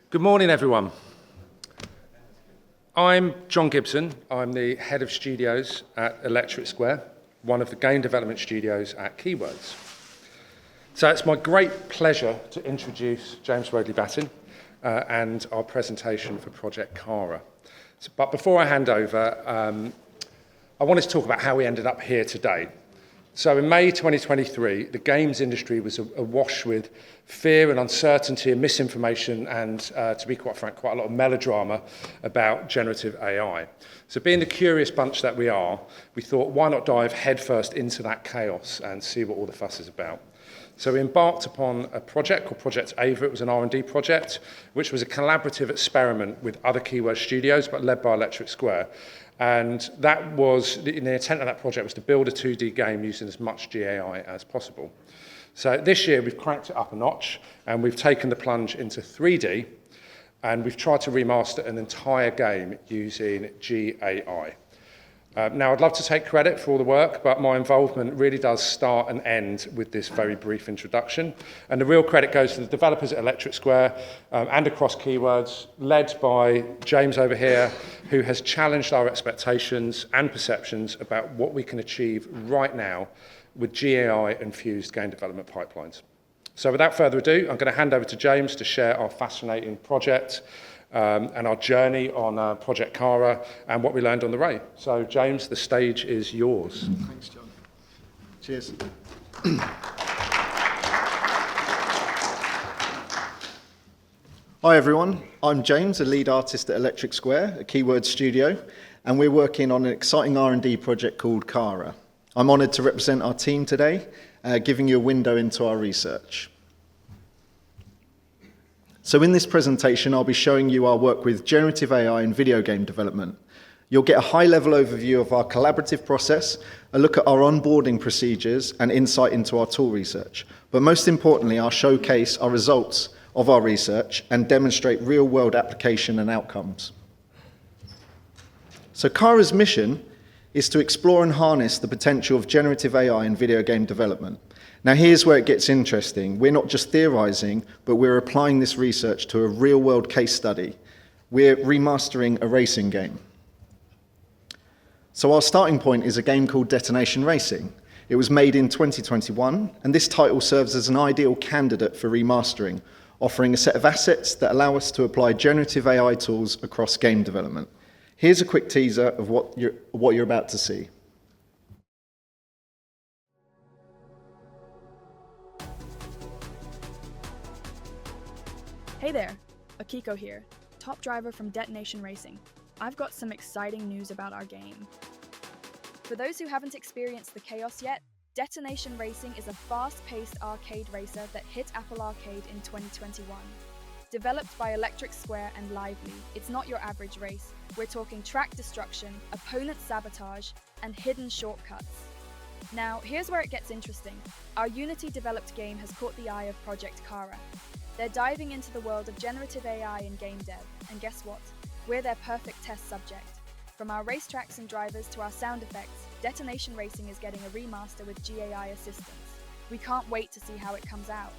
Good morning, everyone. I'm John Gibson. I'm the head of studios at Electric Square, one of the game development studios at Keywords. So it's my great pleasure to introduce James Roadley-Battin and our presentation for Project Kara. But before I hand over, I wanted to talk about how we ended up here today. So in May 2023, the games industry was awash with fear and uncertainty and misinformation and, to be quite frank, quite a lot of melodrama about generative AI. So being the curious bunch that we are, we thought, why not dive headfirst into that chaos and see what all the fuss is about? So we embarked upon a project called Project Ava. It was an R&D project, which was a collaborative experiment with other Keyword studios, but led by Electric Square. And that was, the intent of that project was to build a 2D game using as much GAI as possible. So this year we've cranked it up a notch and we've taken the plunge into 3D and we've tried to remaster an entire game using GAI. Now I'd love to take credit for all the work, but my involvement really does start and end with this very brief introduction. And the real credit goes to the developers at Electric Square and across Keywords, led by James over here, who has challenged our expectations and perceptions about what we can achieve right now with GAI-infused game development pipelines. So without further ado, I'm going to hand over to James to share our fascinating project and our journey on Project Kara and what we learned on the way. So James, the stage is yours. Thanks, John. Cheers. Hi everyone, I'm James, a lead artist at Electric Square, a Keyword studio, and we're working on an exciting R&D project called Kara. I'm honoured to represent our team today, giving you a window into our research. So in this presentation, I'll be showing you our work with generative AI in video game development. You'll get a high-level overview of our collaborative process, a look at our onboarding procedures, and insight into our tool research. But most importantly, I'll showcase our results of our research and demonstrate real-world application and outcomes. So Kara's mission is to explore and harness the potential of generative AI in video game development. Now here's where it gets interesting. We're not just theorizing, but we're applying this research to a real-world case study. We're remastering a racing game. So our starting point is a game called Detonation Racing. It was made in 2021, and this title serves as an ideal candidate for remastering, offering a set of assets that allow us to apply generative AI tools across game development. Here's a quick teaser of what you're about to see. Hey there, Akiko here, top driver from Detonation Racing. I've got some exciting news about our game. For those who haven't experienced the chaos yet, Detonation Racing is a fast-paced arcade racer that hit Apple Arcade in 2021. Developed by Electric Square and Lively, it's not your average race. We're talking track destruction, opponent sabotage, and hidden shortcuts. Now, here's where it gets interesting. Our Unity-developed game has caught the eye of Project Kara. They're diving into the world of generative AI in game dev, and guess what? We're their perfect test subject. From our racetracks and drivers to our sound effects, Detonation Racing is getting a remaster with GAI assistance. We can't wait to see how it comes out.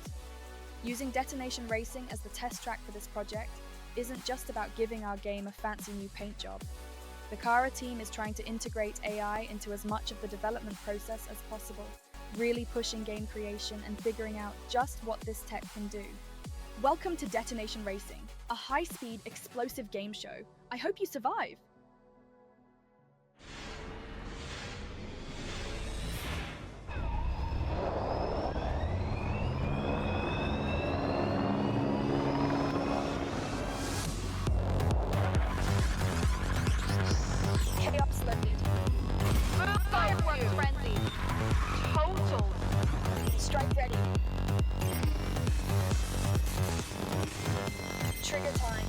Using Detonation Racing as the test track for this project isn't just about giving our game a fancy new paint job. The Kara team is trying to integrate AI into as much of the development process as possible, really pushing game creation and figuring out just what this tech can do. Welcome to Detonation Racing, a high-speed, explosive game show. I hope you survive. Chaos loaded. Fireworks frenzy. Total. Strike ready. Trigger time.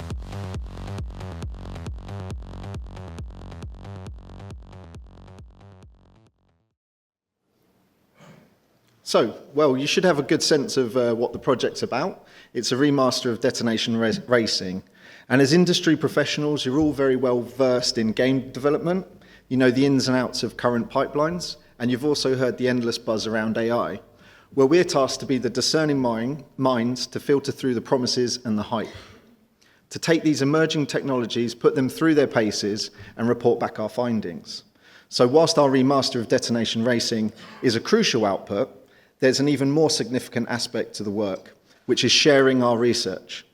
So, well, you should have a good sense of what the project's about. It's a remaster of Detonation Racing. And as industry professionals, you're all very well versed in game development. You know the ins and outs of current pipelines, and you've also heard the endless buzz around AI. Well, we're tasked to be the discerning minds to filter through the promises and the hype. to take these emerging technologies, put them through their paces, and report back our findings. So whilst our remaster of Detonation Racing is a crucial output, there's an even more significant aspect to the work, which is sharing our research.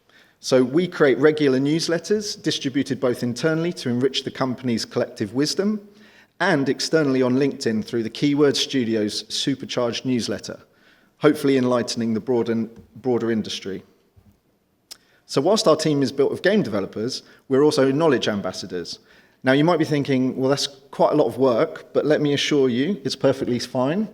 So we create regular newsletters distributed both internally to enrich the company's collective wisdom and externally on LinkedIn through the Keyword Studios supercharged newsletter, hopefully enlightening the broader industry. So whilst our team is built of game developers, we're also knowledge ambassadors. Now you might be thinking, well, that's quite a lot of work, but let me assure you, it's perfectly fine.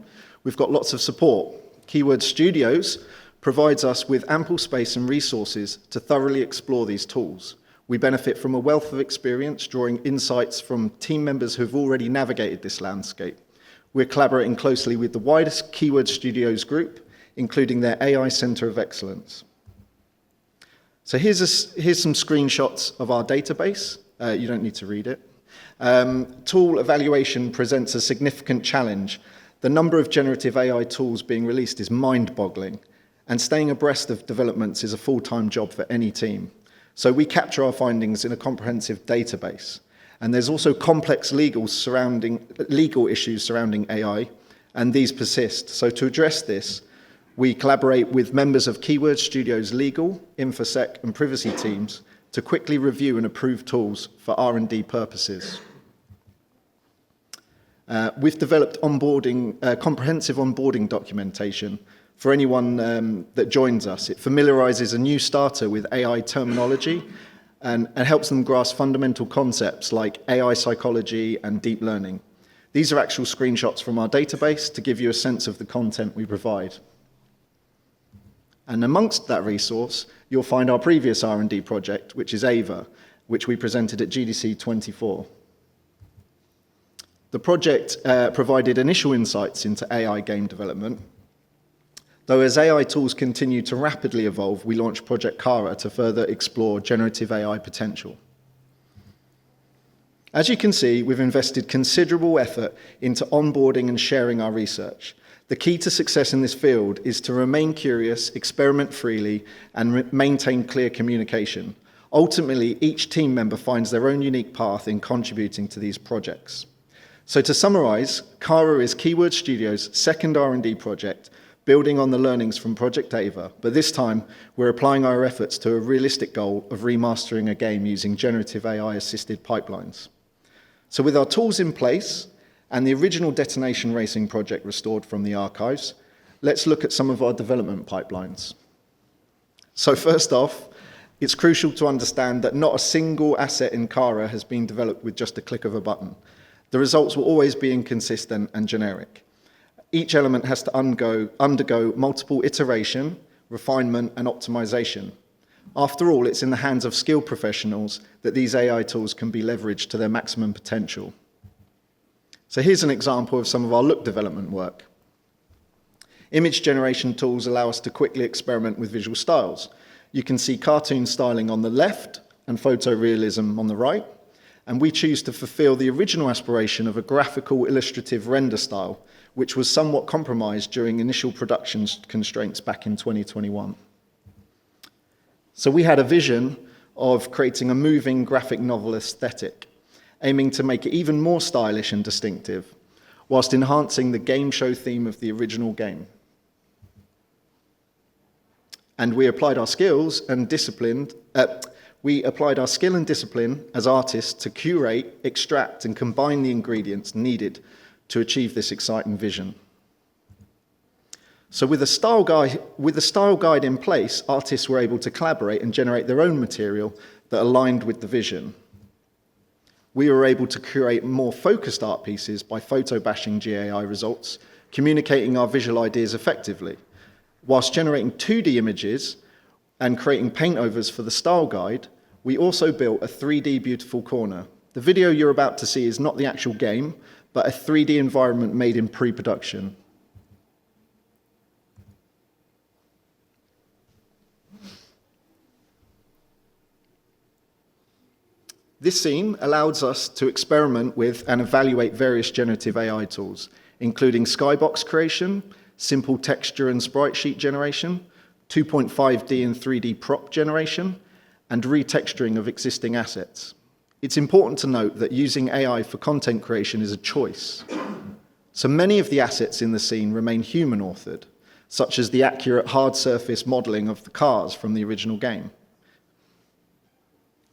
We've got lots of support. Keyword Studios provides us with ample space and resources to thoroughly explore these tools. We benefit from a wealth of experience, drawing insights from team members who've already navigated this landscape. We're collaborating closely with the widest Keyword Studios group, including their AI Center of Excellence. So here's some screenshots of our database. You don't need to read it. Tool evaluation presents a significant challenge. The number of generative AI tools being released is mind-boggling, and staying abreast of developments is a full-time job for any team. So we capture our findings in a comprehensive database. And there's also complex legal issues surrounding AI, and these persist. So to address this, we collaborate with members of Keyword Studios' legal, InfoSec, and privacy teams to quickly review and approve tools for R&D purposes. We've developed comprehensive onboarding documentation for anyone that joins us. It familiarizes a new starter with AI terminology and helps them grasp fundamental concepts like AI psychology and deep learning. These are actual screenshots from our database to give you a sense of the content we provide. And amongst that resource, you'll find our previous R&D project, which is AVA, which we presented at GDC 24. The project provided initial insights into AI game development. Though as AI tools continue to rapidly evolve, we launched Project Kara to further explore generative AI potential. As you can see, we've invested considerable effort into onboarding and sharing our research. The key to success in this field is to remain curious, experiment freely, and maintain clear communication. Ultimately, each team member finds their own unique path in contributing to these projects. So to summarize, Kara is Keyword Studios' second R&D project, building on the learnings from Project Ava, but this time we're applying our efforts to a realistic goal of remastering a game using generative AI-assisted pipelines. So with our tools in place, and the original Detonation Racing project restored from the archives, let's look at some of our development pipelines. So first off, it's crucial to understand that not a single asset in Kara has been developed with just a click of a button. The results will always be inconsistent and generic. Each element has to undergo multiple iteration, refinement, and optimization. After all, it's in the hands of skilled professionals that these AI tools can be leveraged to their maximum potential. So here's an example of some of our look development work. Image generation tools allow us to quickly experiment with visual styles. You can see cartoon styling on the left and photorealism on the right, and we choose to fulfill the original aspiration of a graphical illustrative render style, which was somewhat compromised during initial production constraints back in 2021. So we had a vision of creating a moving graphic novel aesthetic, aiming to make it even more stylish and distinctive, whilst enhancing the game show theme of the original game. And we applied our skills and discipline as artists to curate, extract, and combine the ingredients needed to achieve this exciting vision. So with the style guide in place, artists were able to collaborate and generate their own material that aligned with the vision. We were able to create more focused art pieces by photo-bashing GAI results, communicating our visual ideas effectively, whilst generating 2D images and creating paint-overs for the style guide. We also built a 3D beautiful corner. The video you're about to see is not the actual game, but a 3D environment made in pre-production. This scene allows us to experiment with and evaluate various generative AI tools, including skybox creation, simple texture and sprite sheet generation, 2.5D and 3D prop generation, and retexturing of existing assets. It's important to note that using AI for content creation is a choice. So many of the assets in the scene remain human-authored, such as the accurate hard surface modeling of the cars from the original game.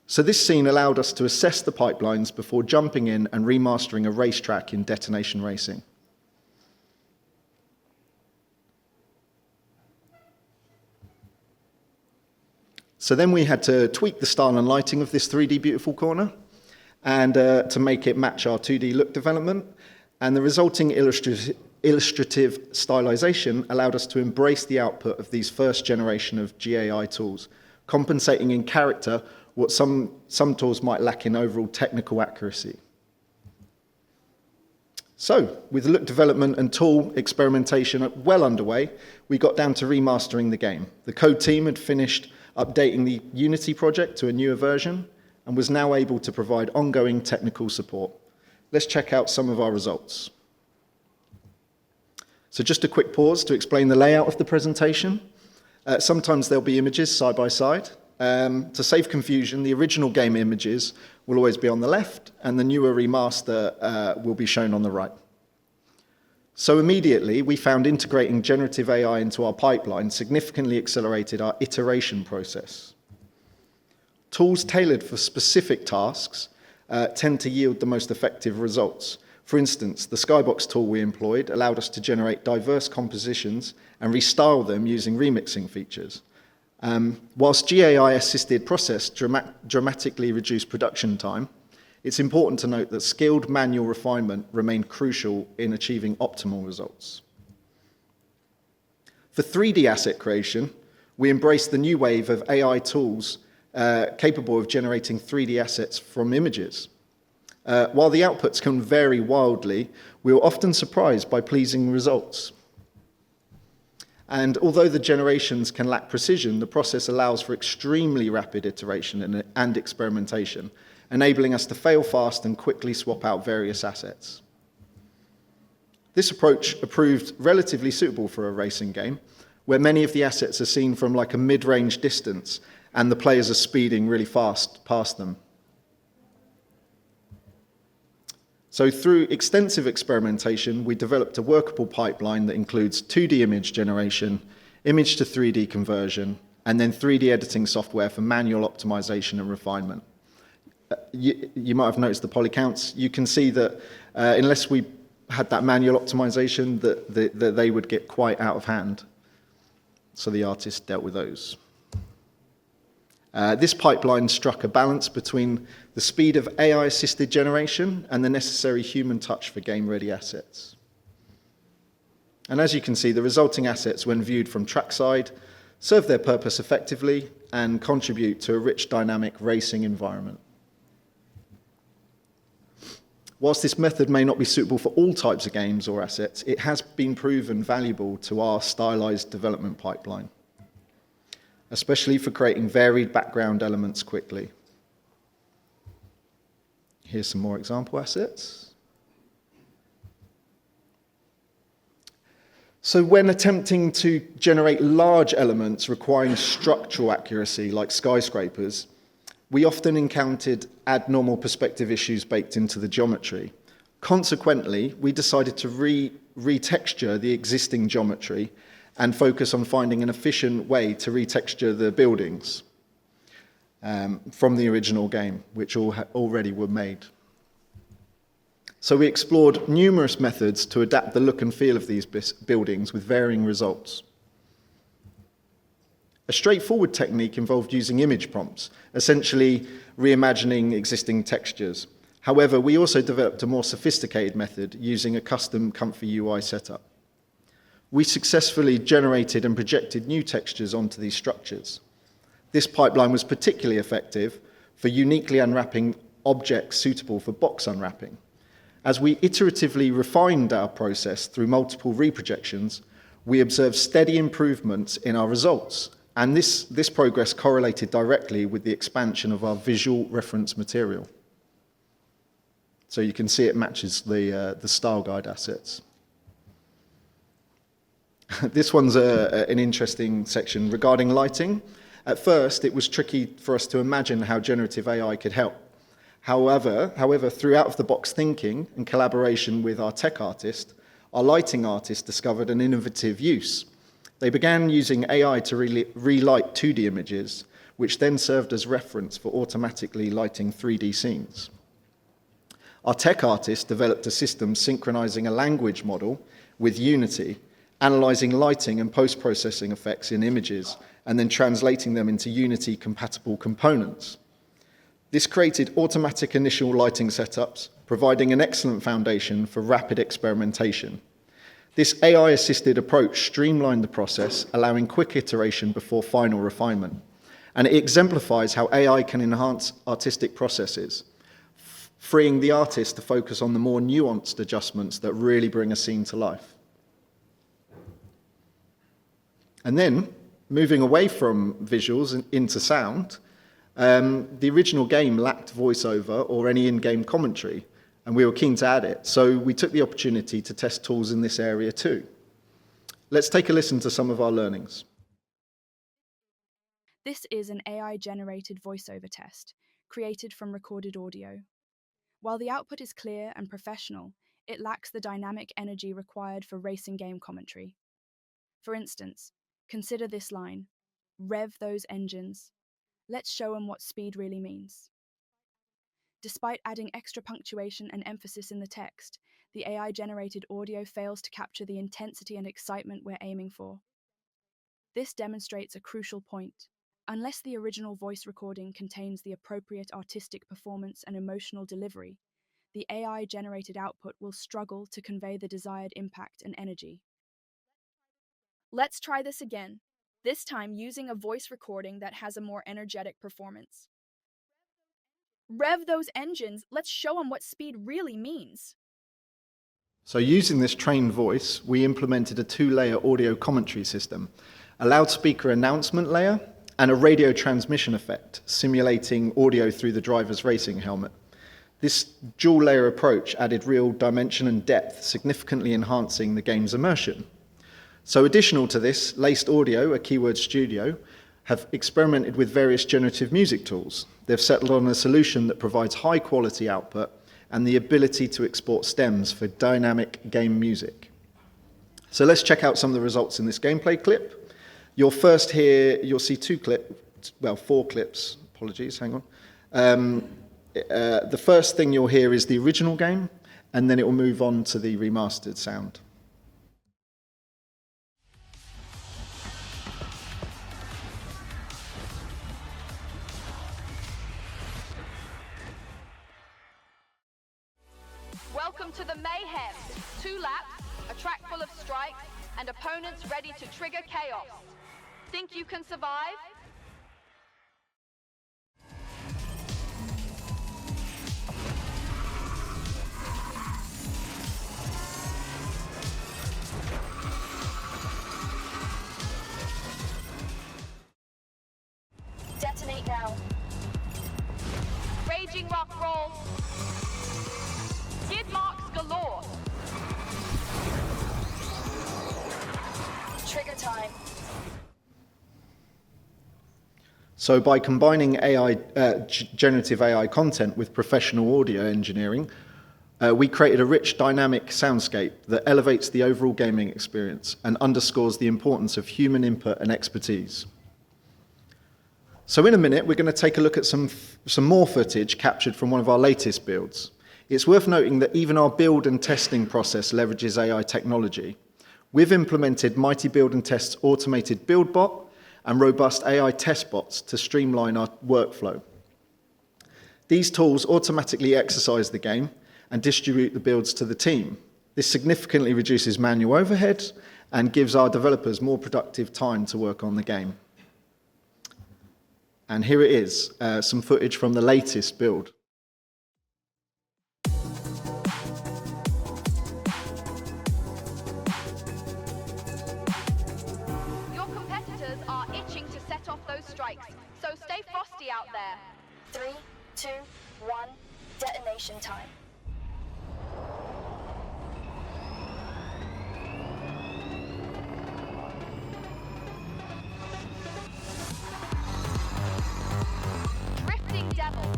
So this scene allowed us to assess the pipelines before jumping in and remastering a racetrack in Detonation Racing. So then we had to tweak the style and lighting of this 3D beautiful corner and to make it match our 2D look development. And the resulting illustrative stylization allowed us to embrace the output of these first generation of GAI tools, compensating in character what some tools might lack in overall technical accuracy. So, with look development and tool experimentation well underway, we got down to remastering the game. The code team had finished updating the Unity project to a newer version and was now able to provide ongoing technical support. Let's check out some of our results. So just a quick pause to explain the layout of the presentation. Sometimes there'll be images side by side. To save confusion, the original game images will always be on the left and the newer remaster will be shown on the right. So immediately, we found integrating generative AI into our pipeline significantly accelerated our iteration process. Tools tailored for specific tasks tend to yield the most effective results. For instance, the Skybox tool we employed allowed us to generate diverse compositions and restyle them using remixing features. Whilst GAI-assisted process dramatically reduced production time, it's important to note that skilled manual refinement remained crucial in achieving optimal results. For 3D asset creation, we embraced the new wave of AI tools capable of generating 3D assets from images. While the outputs can vary wildly, we were often surprised by pleasing results. And although the generations can lack precision, the process allows for extremely rapid iteration and experimentation, enabling us to fail fast and quickly swap out various assets. This approach proved relatively suitable for a racing game, where many of the assets are seen from like a mid-range distance, and the players are speeding really fast past them. So through extensive experimentation, we developed a workable pipeline that includes 2D image generation, image to 3D conversion, and then 3D editing software for manual optimization and refinement. You might have noticed the poly counts. You can see that unless we had that manual optimization, that they would get quite out of hand. So the artist dealt with those. This pipeline struck a balance between the speed of AI-assisted generation and the necessary human touch for game-ready assets. And as you can see, the resulting assets, when viewed from trackside, serve their purpose effectively and contribute to a rich, dynamic racing environment. Whilst this method may not be suitable for all types of games or assets, it has been proven valuable to our stylized development pipeline, especially for creating varied background elements quickly. Here's some more example assets. So when attempting to generate large elements requiring structural accuracy, like skyscrapers, we often encountered abnormal perspective issues baked into the geometry. Consequently, we decided to retexture the existing geometry and focus on finding an efficient way to retexture the buildings from the original game, which already were made. So we explored numerous methods to adapt the look and feel of these buildings with varying results. A straightforward technique involved using image prompts, essentially reimagining existing textures. However, we also developed a more sophisticated method using a custom comfy UI setup. We successfully generated and projected new textures onto these structures. This pipeline was particularly effective for uniquely unwrapping objects suitable for box unwrapping. As we iteratively refined our process through multiple reprojections, we observed steady improvements in our results. And this progress correlated directly with the expansion of our visual reference material. So you can see it matches the style guide assets. This one's an interesting section regarding lighting. At first, it was tricky for us to imagine how generative AI could help. However, through out-of-the-box thinking and collaboration with our tech artist, our lighting artist discovered an innovative use. They began using AI to relight 2D images, which then served as reference for automatically lighting 3D scenes. Our tech artist developed a system synchronizing a language model with Unity, analyzing lighting and post-processing effects in images, and then translating them into Unity-compatible components. This created automatic initial lighting setups, providing an excellent foundation for rapid experimentation. This AI-assisted approach streamlined the process, allowing quick iteration before final refinement. And it exemplifies how AI can enhance artistic processes, freeing the artist to focus on the more nuanced adjustments that really bring a scene to life. And then, moving away from visuals and into sound, the original game lacked voiceover or any in-game commentary, and we were keen to add it, so we took the opportunity to test tools in this area too. Let's take a listen to some of our learnings. This is an AI-generated voiceover test, created from recorded audio. While the output is clear and professional, it lacks the dynamic energy required for racing game commentary. For instance, consider this line, "Rev those engines. Let's show 'em what speed really means." Despite adding extra punctuation and emphasis in the text, the AI-generated audio fails to capture the intensity and excitement we're aiming for. This demonstrates a crucial point. Unless the original voice recording contains the appropriate artistic performance and emotional delivery, the AI-generated output will struggle to convey the desired impact and energy. Let's try this again, this time using a voice recording that has a more energetic performance. Rev those engines, let's show 'em what speed really means. So using this trained voice, we implemented a 2-layer audio commentary system, a loudspeaker announcement layer, and a radio transmission effect, simulating audio through the driver's racing helmet. This dual-layer approach added real dimension and depth, significantly enhancing the game's immersion. So additional to this, Laced Audio, a Keyword studio, have experimented with various generative music tools. They've settled on a solution that provides high-quality output and the ability to export stems for dynamic game music. So let's check out some of the results in this gameplay clip. You'll see 4 clips, apologies, hang on. The first thing you'll hear is the original game, and then it will move on to the remastered sound. Welcome to the mayhem. 2 laps, a track full of strikes, and opponents ready to trigger chaos. Think you can survive? Detonate now. Raging rock roll. Skid marks galore. Trigger time. So by combining generative AI content with professional audio engineering, we created a rich dynamic soundscape that elevates the overall gaming experience and underscores the importance of human input and expertise. So in a minute, we're going to take a look at some more footage captured from one of our latest builds. It's worth noting that even our build and testing process leverages AI technology. We've implemented Mighty Build and Test's automated build bot and robust AI test bots to streamline our workflow. These tools automatically exercise the game and distribute the builds to the team. This significantly reduces manual overhead and gives our developers more productive time to work on the game. And here it is, some footage from the latest build. Your competitors are itching to set off those strikes, so stay frosty out there. 3, 2, 1, detonation time. level.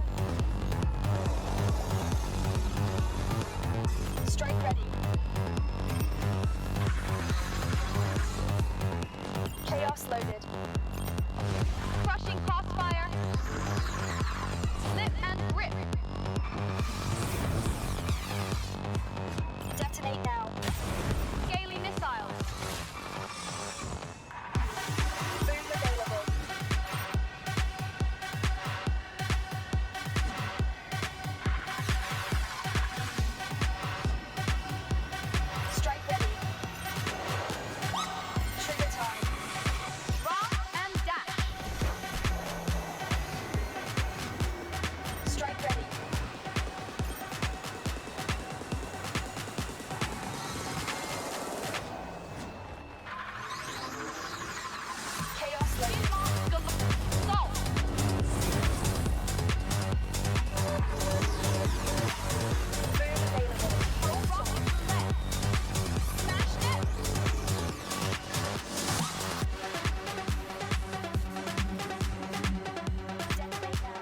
Strike ready. Chaos loaded. Crushing crossfire. Slip and grip. Detonate now. Scaly missiles. Boom available. Strike ready. Trigger time. Drop and dash. Strike ready. Chaos loaded. Salt. Boom available. Smashed it. Detonate now.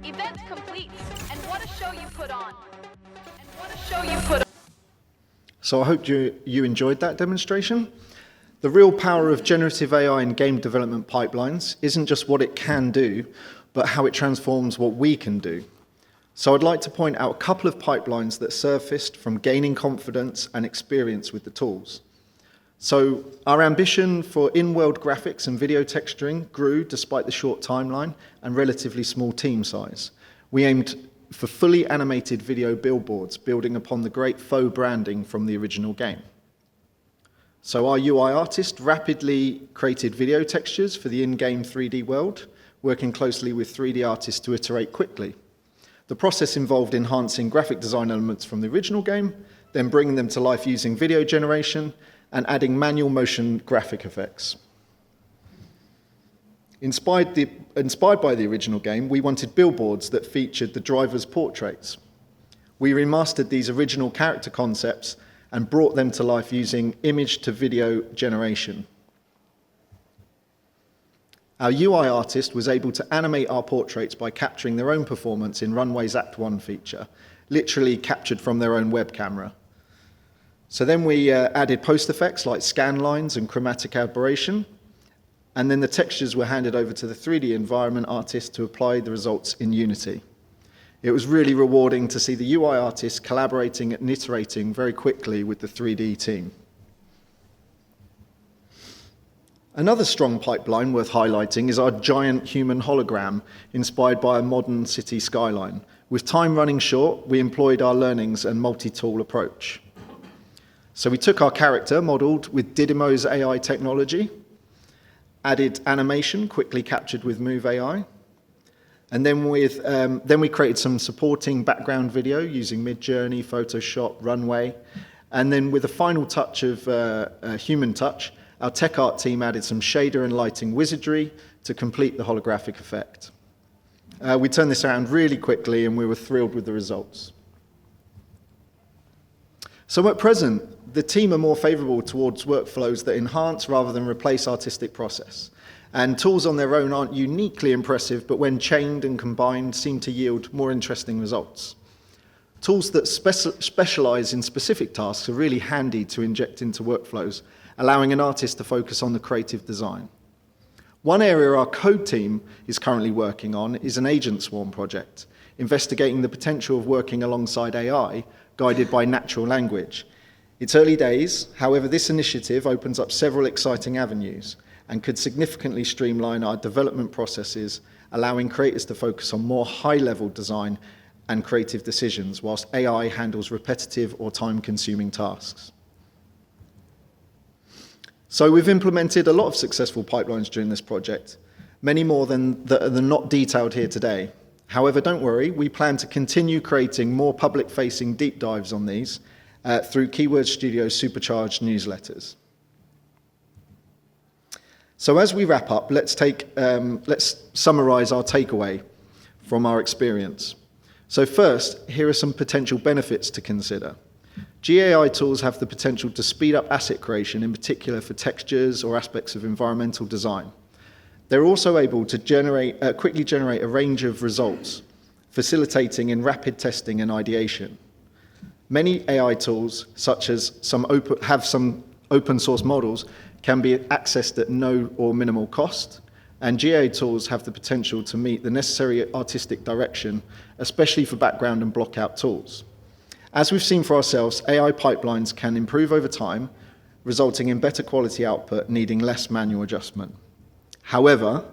Event complete. And what a show you put on. And what a show you put on. So I hope you enjoyed that demonstration. The real power of generative AI in game development pipelines isn't just what it can do, but how it transforms what we can do. So I'd like to point out a couple of pipelines that surfaced from gaining confidence and experience with the tools. So our ambition for in-world graphics and video texturing grew despite the short timeline and relatively small team size. We aimed for fully animated video billboards, building upon the great faux branding from the original game. So our UI artist rapidly created video textures for the in-game 3D world, working closely with 3D artists to iterate quickly. The process involved enhancing graphic design elements from the original game, then bringing them to life using video generation, and adding manual motion graphic effects. Inspired by the original game, we wanted billboards that featured the drivers' portraits. We remastered these original character concepts and brought them to life using image-to-video generation. Our UI artist was able to animate our portraits by capturing their own performance in Runway's Act 1 feature, literally captured from their own web camera. So then we added post effects like scan lines and chromatic aberration, and then the textures were handed over to the 3D environment artist to apply the results in Unity. It was really rewarding to see the UI artist collaborating and iterating very quickly with the 3D team. Another strong pipeline worth highlighting is our giant human hologram inspired by a modern city skyline. With time running short, we employed our learnings and multi-tool approach. So we took our character modeled with Didymo's AI technology, added animation quickly captured with Move AI, and then we created some supporting background video using Midjourney, Photoshop, Runway, and then with a final touch of human touch, our tech art team added some shader and lighting wizardry to complete the holographic effect. We turned this around really quickly and we were thrilled with the results. So at present, the team are more favorable towards workflows that enhance rather than replace artistic process. And tools on their own aren't uniquely impressive, but when chained and combined, seem to yield more interesting results. Tools that specialize in specific tasks are really handy to inject into workflows, allowing an artist to focus on the creative design. One area our code team is currently working on is an agent swarm project, investigating the potential of working alongside AI, guided by natural language. It's early days, however, this initiative opens up several exciting avenues and could significantly streamline our development processes, allowing creators to focus on more high-level design and creative decisions, whilst AI handles repetitive or time-consuming tasks. So we've implemented a lot of successful pipelines during this project, many more than that are not detailed here today. However, don't worry, we plan to continue creating more public-facing deep dives on these through Keyword Studio's supercharged newsletters. So as we wrap up, let's summarize our takeaway from our experience. So first, here are some potential benefits to consider. GAI tools have the potential to speed up asset creation, in particular for textures or aspects of environmental design. They're also able to quickly generate a range of results, facilitating in rapid testing and ideation. Many AI tools, such as some open source models, can be accessed at no or minimal cost, and GA tools have the potential to meet the necessary artistic direction, especially for background and blockout tools. As we've seen for ourselves, AI pipelines can improve over time, resulting in better quality output needing less manual adjustment. However,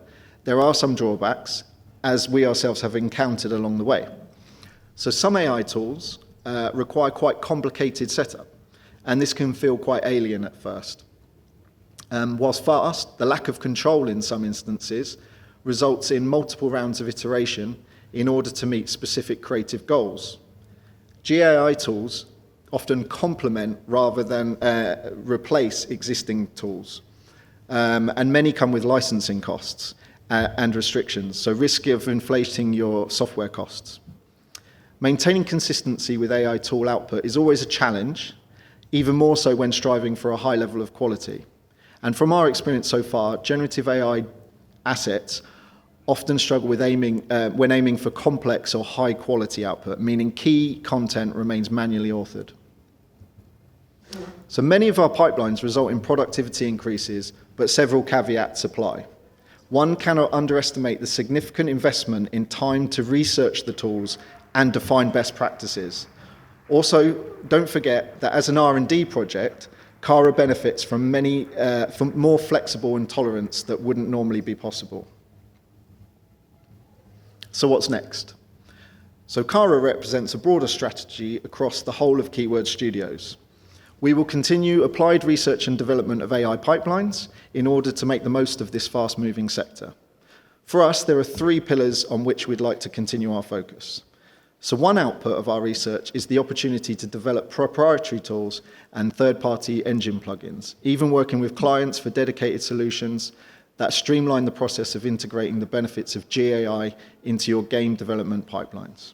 there are some drawbacks, as we ourselves have encountered along the way. So some AI tools require quite complicated setup, and this can feel quite alien at first. Whilst fast, the lack of control in some instances results in multiple rounds of iteration in order to meet specific creative goals. GAI tools often complement rather than replace existing tools, and many come with licensing costs and restrictions, so risk of inflating your software costs. Maintaining consistency with AI tool output is always a challenge, even more so when striving for a high level of quality. And from our experience so far, generative AI assets often struggle with when aiming for complex or high quality output, meaning key content remains manually authored. So many of our pipelines result in productivity increases, but several caveats apply. One cannot underestimate the significant investment in time to research the tools and define best practices. Also, don't forget that as an R&D project, Kara benefits from more flexible and tolerance that wouldn't normally be possible. So what's next? So Kara represents a broader strategy across the whole of Keyword Studios. We will continue applied research and development of AI pipelines in order to make the most of this fast-moving sector. For us, there are 3 pillars on which we'd like to continue our focus. So one output of our research is the opportunity to develop proprietary tools and third-party engine plugins, even working with clients for dedicated solutions that streamline the process of integrating the benefits of GAI into your game development pipelines.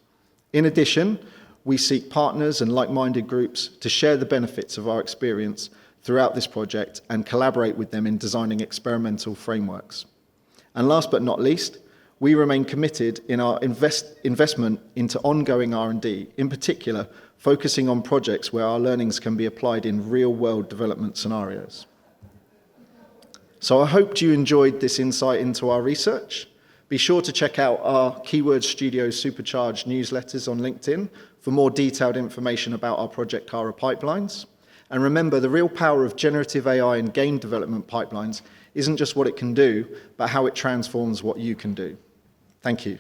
In addition, we seek partners and like-minded groups to share the benefits of our experience throughout this project and collaborate with them in designing experimental frameworks. And last but not least, we remain committed in our investment into ongoing R&D, in particular, focusing on projects where our learnings can be applied in real-world development scenarios. So I hope you enjoyed this insight into our research. Be sure to check out our Keyword Studio Supercharged newsletters on LinkedIn for more detailed information about our Project Kara pipelines. And remember, the real power of generative AI and game development pipelines isn't just what it can do, but how it transforms what you can do. Thank you.